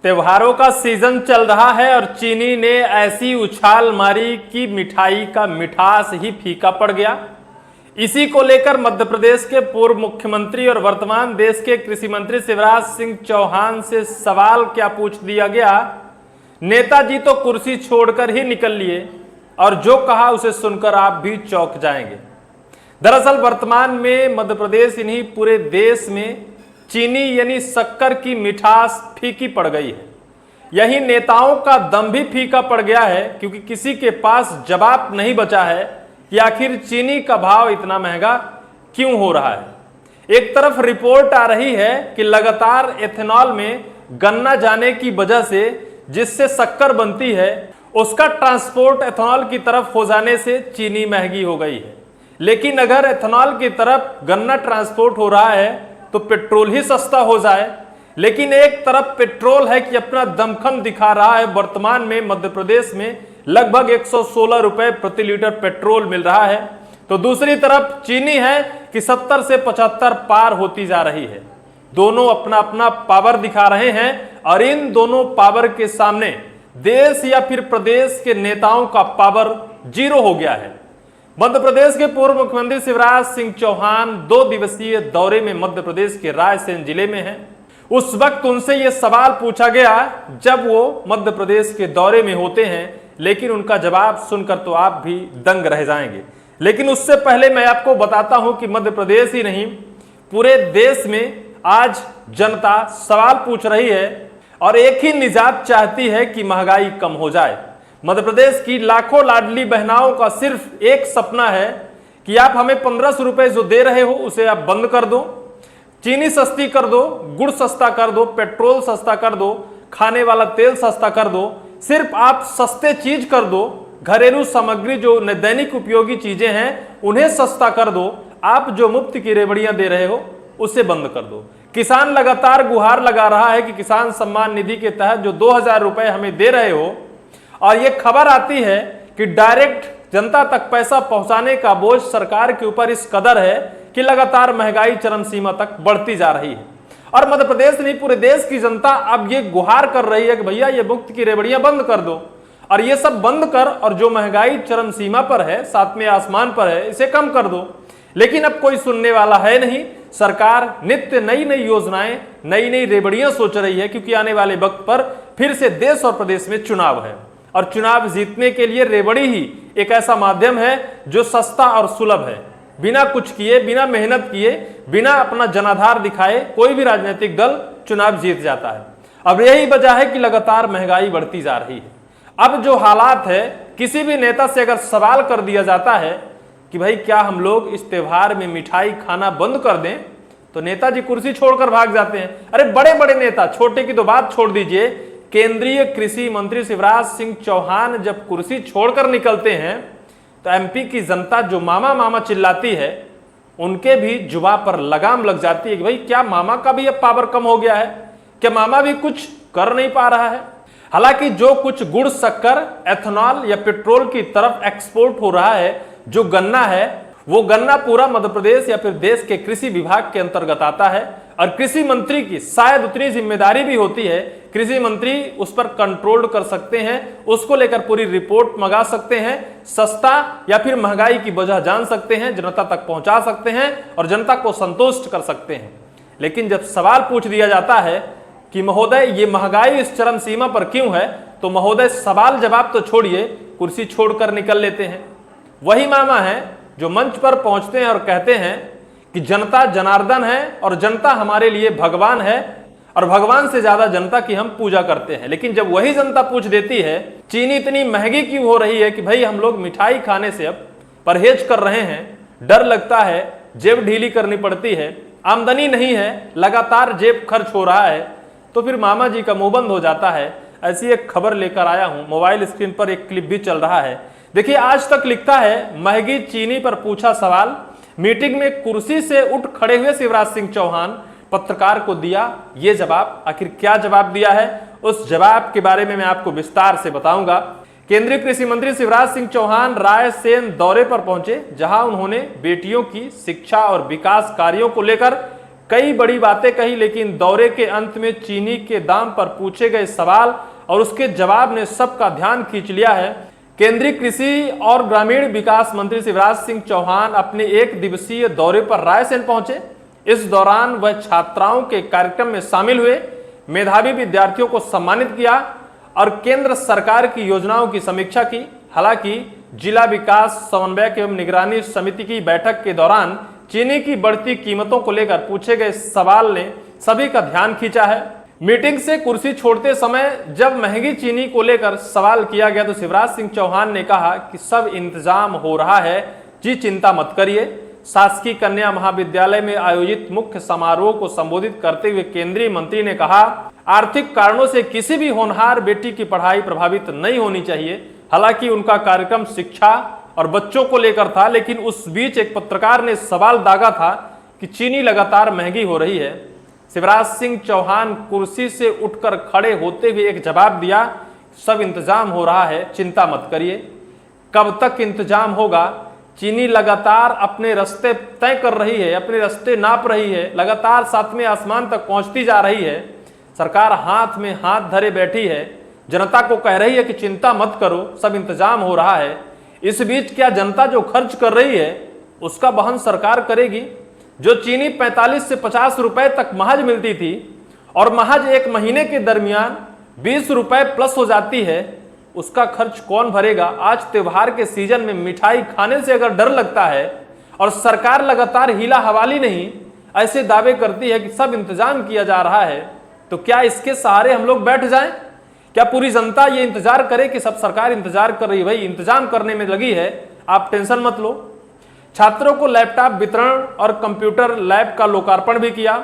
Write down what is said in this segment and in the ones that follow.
त्योहारों का सीजन चल रहा है और चीनी ने ऐसी उछाल मारी कि मिठाई का मिठास ही फीका पड़ गया। इसी को लेकर मध्य प्रदेश के पूर्व मुख्यमंत्री और वर्तमान देश के कृषि मंत्री शिवराज सिंह चौहान से सवाल क्या पूछ दिया गया। नेताजी तो कुर्सी छोड़कर ही निकल लिए और जो कहा उसे सुनकर आप भी चौंक जाएंगे। दरअसल वर्तमान में मध्य प्रदेश इन्हीं पूरे देश में चीनी यानी शक्कर की मिठास फीकी पड़ गई है। यही नेताओं का दम भी फीका पड़ गया है, क्योंकि किसी के पास जवाब नहीं बचा है कि आखिर चीनी का भाव इतना महंगा क्यों हो रहा है। एक तरफ रिपोर्ट आ रही है कि लगातार एथेनॉल में गन्ना जाने की वजह से जिससे शक्कर बनती है उसका ट्रांसपोर्ट एथेनॉल की तरफ हो जाने से चीनी महंगी हो गई है। लेकिन अगर एथेनॉल की तरफ गन्ना ट्रांसपोर्ट हो रहा है तो पेट्रोल ही सस्ता हो जाए। लेकिन एक तरफ पेट्रोल है कि अपना दमखम दिखा रहा है। वर्तमान में मध्य प्रदेश में लगभग 116 रुपए प्रति लीटर पेट्रोल मिल रहा है, तो दूसरी तरफ चीनी है कि 70 से 75 पार होती जा रही है। दोनों अपना अपना पावर दिखा रहे हैं और इन दोनों पावर के सामने देश या फिर प्रदेश के नेताओं का पावर जीरो हो गया है। मध्य प्रदेश के पूर्व मुख्यमंत्री शिवराज सिंह चौहान 2 दिवसीय दौरे में मध्य प्रदेश के रायसेन जिले में हैं। उस वक्त उनसे यह सवाल पूछा गया जब वो मध्य प्रदेश के दौरे में होते हैं, लेकिन उनका जवाब सुनकर तो आप भी दंग रह जाएंगे। लेकिन उससे पहले मैं आपको बताता हूं कि मध्य प्रदेश ही नहीं पूरे देश में आज जनता सवाल पूछ रही है और एक ही निजात चाहती है कि महंगाई कम हो जाए। मध्य प्रदेश की लाखों लाडली बहनाओं का सिर्फ एक सपना है कि आप हमें 1500 रुपए जो दे रहे हो उसे आप बंद कर दो, चीनी सस्ती कर दो, गुड़ सस्ता कर दो, पेट्रोल सस्ता कर दो, खाने वाला तेल सस्ता कर दो। सिर्फ आप सस्ते चीज कर दो, घरेलू सामग्री जो दैनिक उपयोगी चीजें हैं उन्हें सस्ता कर दो। आप जो मुफ्त की रेवड़ियां दे रहे हो उसे बंद कर दो। किसान लगातार गुहार लगा रहा है कि किसान सम्मान निधि के तहत जो 2000 रुपए हमें दे रहे हो, और यह खबर आती है कि डायरेक्ट जनता तक पैसा पहुंचाने का बोझ सरकार के ऊपर इस कदर है कि लगातार महंगाई चरम सीमा तक बढ़ती जा रही है। और मध्य प्रदेश नहीं पूरे देश की जनता अब ये गुहार कर रही है कि भैया ये मुफ्त की रेवड़ियां बंद कर दो और ये सब बंद कर, और जो महंगाई चरम सीमा पर है, सातवें आसमान पर है, इसे कम कर दो। लेकिन अब कोई सुनने वाला है नहीं। सरकार नित्य नई नई योजनाएं, नई नई रेवड़ियां सोच रही है, क्योंकि आने वाले वक्त पर फिर से देश और प्रदेश में चुनाव है और चुनाव जीतने के लिए रेवड़ी ही एक ऐसा माध्यम है जो सस्ता और सुलभ है। बिना कुछ किए, बिना मेहनत किए, बिना अपना जनाधार दिखाए कोई भी राजनीतिक दल चुनाव जीत जाता है। अब यही वजह है कि लगातार महंगाई बढ़ती जा रही है। अब जो हालात है, किसी भी नेता से अगर सवाल कर दिया जाता है कि भाई क्या हम लोग इस त्योहार में मिठाई खाना बंद कर दें, तो नेताजी कुर्सी छोड़कर भाग जाते हैं। अरे बड़े बड़े नेता, छोटे की तो बात छोड़ दीजिए, केंद्रीय कृषि मंत्री शिवराज सिंह चौहान जब कुर्सी छोड़कर निकलते हैं तो एमपी की जनता जो मामा मामा चिल्लाती है, उनके भी जुबान पर लगाम लग जाती है कि भाई क्या मामा का भी अब पावर कम हो गया है, क्या मामा भी कुछ कर नहीं पा रहा है। हालांकि जो कुछ गुड़, शक्कर, एथेनॉल या पेट्रोल की तरफ एक्सपोर्ट हो रहा है, जो गन्ना है, वो गन्ना पूरा मध्य प्रदेश या फिर देश के कृषि विभाग के अंतर्गत आता है और कृषि मंत्री की शायद उतनी जिम्मेदारी भी होती है। कृषि मंत्री उस पर कंट्रोल कर सकते हैं, उसको लेकर पूरी रिपोर्ट मंगा सकते हैं, सस्ता या फिर महंगाई की वजह जान सकते हैं, जनता तक पहुंचा सकते हैं और जनता को संतुष्ट कर सकते हैं। लेकिन जब सवाल पूछ दिया जाता है कि महोदय ये महंगाई इस चरम सीमा पर क्यों है, तो महोदय सवाल जवाब तो छोड़िए, कुर्सी छोड़कर निकल लेते हैं। वही मामा है जो मंच पर पहुंचते हैं और कहते हैं कि जनता जनार्दन है और जनता हमारे लिए भगवान है और भगवान से ज्यादा जनता की हम पूजा करते हैं। लेकिन जब वही जनता पूछ देती है चीनी इतनी महंगी क्यों हो रही है कि भाई हम लोग मिठाई खाने से अब परहेज कर रहे हैं, डर लगता है, जेब ढीली करनी पड़ती है, आमदनी नहीं है, लगातार जेब खर्च हो रहा है, तो फिर मामा जी का मुंह बंद हो जाता है। ऐसी एक खबर लेकर आया हूं, मोबाइल स्क्रीन पर एक क्लिप भी चल रहा है। देखिए, आज तक लिखता है महंगी चीनी पर पूछा सवाल, मीटिंग में कुर्सी से उठ खड़े हुए शिवराज सिंह चौहान पत्रकार को दिया ये जवाब। आखिर क्या जवाब दिया है, उस जवाब के बारे में मैं आपको विस्तार से बताऊंगा। केंद्रीय कृषि मंत्री शिवराज सिंह चौहान रायसेन दौरे पर पहुंचे, जहां उन्होंने बेटियों की शिक्षा और विकास कार्यों को लेकर कई बड़ी बातें कही, लेकिन दौरे के अंत में चीनी के दाम पर पूछे गए सवाल और उसके जवाब ने सबका ध्यान खींच लिया है। केंद्रीय कृषि और ग्रामीण विकास मंत्री शिवराज सिंह चौहान अपने 1 दिवसीय दौरे पर रायसेन पहुंचे। इस दौरान वह छात्राओं के कार्यक्रम में शामिल हुए, मेधावी विद्यार्थियों को सम्मानित किया और केंद्र सरकार की योजनाओं की समीक्षा की। हालांकि जिला विकास समन्वयक एवं निगरानी समिति की बैठक के दौरान चीनी की बढ़ती कीमतों को लेकर पूछे गए सवाल ने सभी का ध्यान खींचा है। मीटिंग से कुर्सी छोड़ते समय जब महंगी चीनी को लेकर सवाल किया गया तो शिवराज सिंह चौहान ने कहा कि सब इंतजाम हो रहा है, जी चिंता मत करिए। शासकीय कन्या महाविद्यालय में आयोजित मुख्य समारोह को संबोधित करते हुए केंद्रीय मंत्री ने कहा, आर्थिक कारणों से किसी भी होनहार बेटी की पढ़ाई प्रभावित नहीं होनी चाहिए। हालांकि उनका कार्यक्रम शिक्षा और बच्चों को लेकर था, लेकिन उस बीच एक पत्रकार ने सवाल दागा था कि चीनी लगातार महंगी हो रही है। शिवराज सिंह चौहान कुर्सी से उठकर खड़े होते हुए एक जवाब दिया, सब इंतजाम हो रहा है, चिंता मत करिए। कब तक इंतजाम होगा? चीनी लगातार अपने रास्ते तय कर रही है, अपने रास्ते नाप रही है, लगातार 7वें आसमान तक पहुंचती जा रही है। सरकार हाथ में हाथ धरे बैठी है, जनता को कह रही है कि चिंता मत करो, सब इंतजाम हो रहा है। इस बीच क्या जनता जो खर्च कर रही है उसका वहन सरकार करेगी? जो चीनी 45 से 50 रुपए तक महज मिलती थी और महज 1 महीने के दरमियान 20 रुपए प्लस हो जाती है, उसका खर्च कौन भरेगा? आज त्योहार के सीजन में मिठाई खाने से अगर डर लगता है और सरकार लगातार हीला हवाली नहीं ऐसे दावे करती है कि सब इंतजाम किया जा रहा है, तो क्या इसके सहारे हम लोग बैठ जाएं? क्या पूरी जनता ये इंतजार करे कि सब सरकार इंतजार कर रही है? भाई इंतजाम करने में लगी है, आप टेंशन मत लो। छात्रों को लैपटॉप वितरण और कंप्यूटर लैब का लोकार्पण भी किया।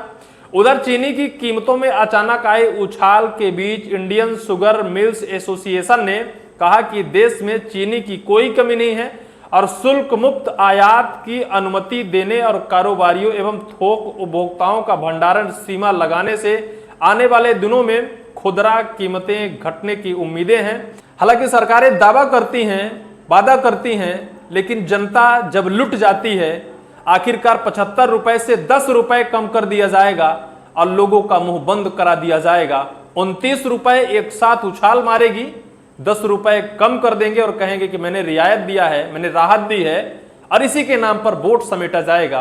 उधर चीनी की कीमतों में अचानक आए उछाल के बीच इंडियन शुगर मिल्स एसोसिएशन ने कहा कि देश में चीनी की कोई कमी नहीं है और शुल्क मुक्त आयात की अनुमति देने और कारोबारियों एवं थोक उपभोक्ताओं का भंडारण सीमा लगाने से आने वाले दिनों में खुदरा कीमतें घटने की उम्मीदें हैं। हालांकि सरकारें दावा करती हैं, वादा करती हैं, लेकिन जनता जब लुट जाती है, आखिरकार 75 रुपए से 10 रुपए कम कर दिया जाएगा और लोगों का मुंह बंद करा दिया जाएगा। 29 रुपए एक साथ उछाल मारेगी, 10 रुपए कम कर देंगे और कहेंगे कि मैंने रियायत दिया है, मैंने राहत दी है और इसी के नाम पर वोट समेटा जाएगा।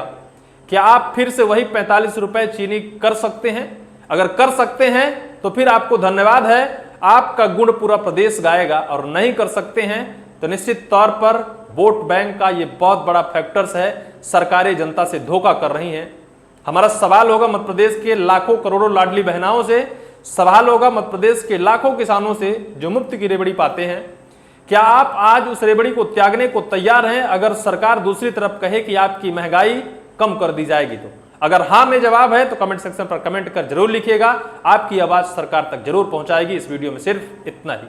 क्या आप फिर से वही 45 रुपए चीनी कर सकते हैं? अगर कर सकते हैं तो फिर आपको धन्यवाद है, आपका गुण पूरा प्रदेश गाएगा, और नहीं कर सकते हैं तो निश्चित तौर पर वोट बैंक का ये बहुत बड़ा फैक्टर्स है। सरकारें जनता से धोखा कर रही हैं। हमारा सवाल होगा मध्य प्रदेश के लाखों करोड़ों लाडली बहनाओं से, सवाल होगा मध्य प्रदेश के लाखों किसानों से जो मुफ्त की रेवड़ी पाते हैं। क्या आप आज उस रेवड़ी को त्यागने को तैयार हैं अगर सरकार दूसरी तरफ कहे कि आपकी महंगाई कम कर दी जाएगी? तो अगर हाँ में जवाब है तो कमेंट सेक्शन पर कमेंट कर जरूर लिखिएगा। आपकी आवाज सरकार तक जरूर पहुंचाएगी। इस वीडियो में सिर्फ इतना ही।